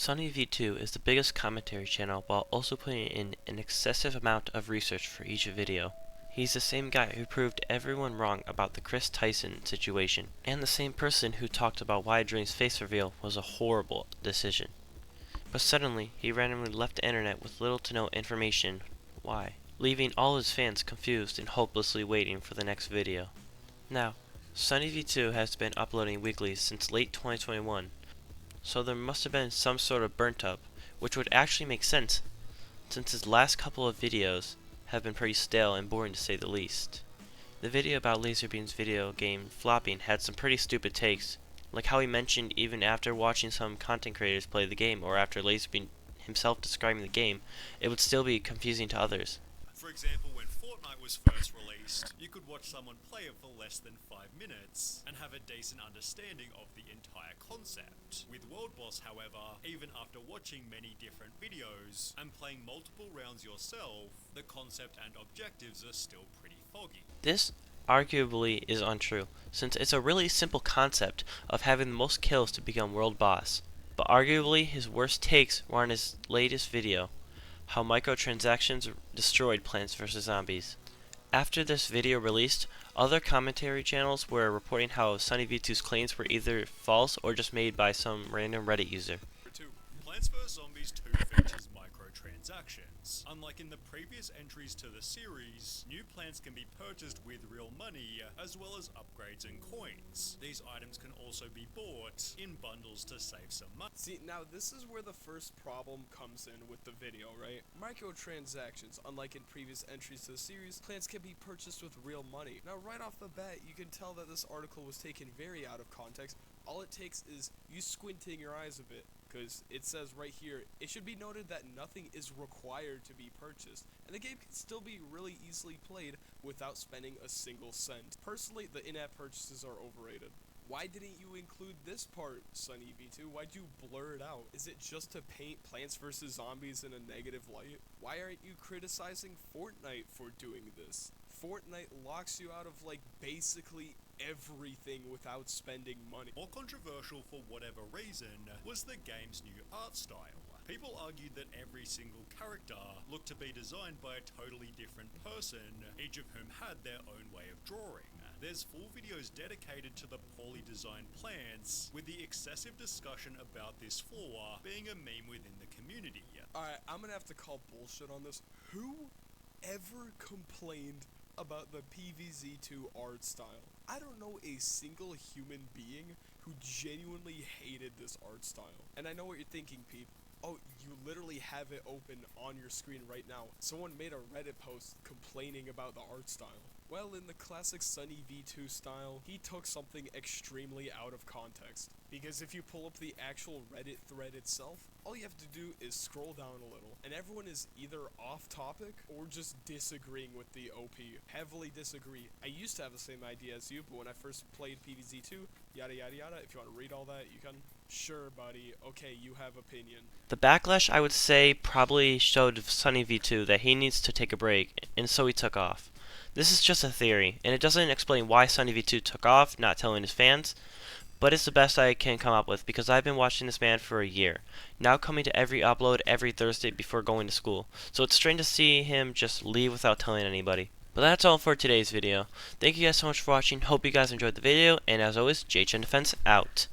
Sunnyv2 is the biggest commentary channel while also putting in an excessive amount of research for each video. He's the same guy who proved everyone wrong about the Chris Tyson situation, and the same person who talked about why Dream's face reveal was a horrible decision. But suddenly, he randomly left the internet with little to no information why, leaving all his fans confused and hopelessly waiting for the next video. Now, Sunnyv2 has been uploading weekly since late 2021, so there must have been some sort of burnt up, which would actually make sense, since his last couple of videos have been pretty stale and boring to say the least. The video about Laserbeam's video game flopping had some pretty stupid takes, like how he mentioned even after watching some content creators play the game or after Laserbeam himself describing the game, it would still be confusing to others. For example, when Fortnite was first released, you could watch someone play it for less than 5 minutes and have a decent understanding of the entire concept. With World Boss, however, even after watching many different videos and playing multiple rounds yourself, the concept and objectives are still pretty foggy. This arguably is untrue, since it's a really simple concept of having the most kills to become world boss. But arguably his worst takes were on his latest video, how microtransactions destroyed Plants vs. Zombies. After this video released, other commentary channels were reporting how Sunnyv2's claims were either false or just made by some random Reddit user. 2. Plants vs. Zombies 2 features microtransactions. Unlike in the previous entries to the series, new plants can be purchased with real money, as well as upgrades and coins. These items can also be bought in bundles to save some money. See, now this is where the first problem comes in with the video, right? Microtransactions, unlike in previous entries to the series, plants can be purchased with real money. Now right off the bat, you can tell that this article was taken very out of context. All it takes is you squinting your eyes a bit, because it says right here, it should be noted that nothing is required to be purchased, and the game can still be really easily played without spending a single cent. Personally, the in-app purchases are overrated. Why didn't you include this part, Sunnyv2? Why'd you blur it out? Is it just to paint Plants vs. Zombies in a negative light? Why aren't you criticizing Fortnite for doing this? Fortnite locks you out of, like, basically everything without spending money. More controversial for whatever reason was the game's new art style. People argued that every single character looked to be designed by a totally different person, each of whom had their own way of drawing. There's full videos dedicated to the poorly designed plants, with the excessive discussion about this flaw being a meme within the community. Alright, I'm gonna have to call bullshit on this. Who ever complained about the PVZ2 art style? I don't know a single human being who genuinely hated this art style. And I know what you're thinking, Peep. Oh, you literally have it open on your screen right now. Someone made a Reddit post complaining about the art style. Well, in the classic Sunnyv2 style, he took something extremely out of context. Because if you pull up the actual Reddit thread itself, all you have to do is scroll down a little, and everyone is either off topic or just disagreeing with the OP. Heavily disagree. I used to have the same idea as you, but when I first played PVZ2, yada yada yada, if you want to read all that, you can. Sure, buddy. Okay, you have opinion. The backlash, I would say, probably showed Sunnyv2 that he needs to take a break, and so he took off. This is just a theory, and it doesn't explain why Sunnyv2 took off, not telling his fans, but it's the best I can come up with because I've been watching this man for a year, now coming to every upload every Thursday before going to school, so it's strange to see him just leave without telling anybody. But that's all for today's video. Thank you guys so much for watching, hope you guys enjoyed the video, and as always, JHN Defense out.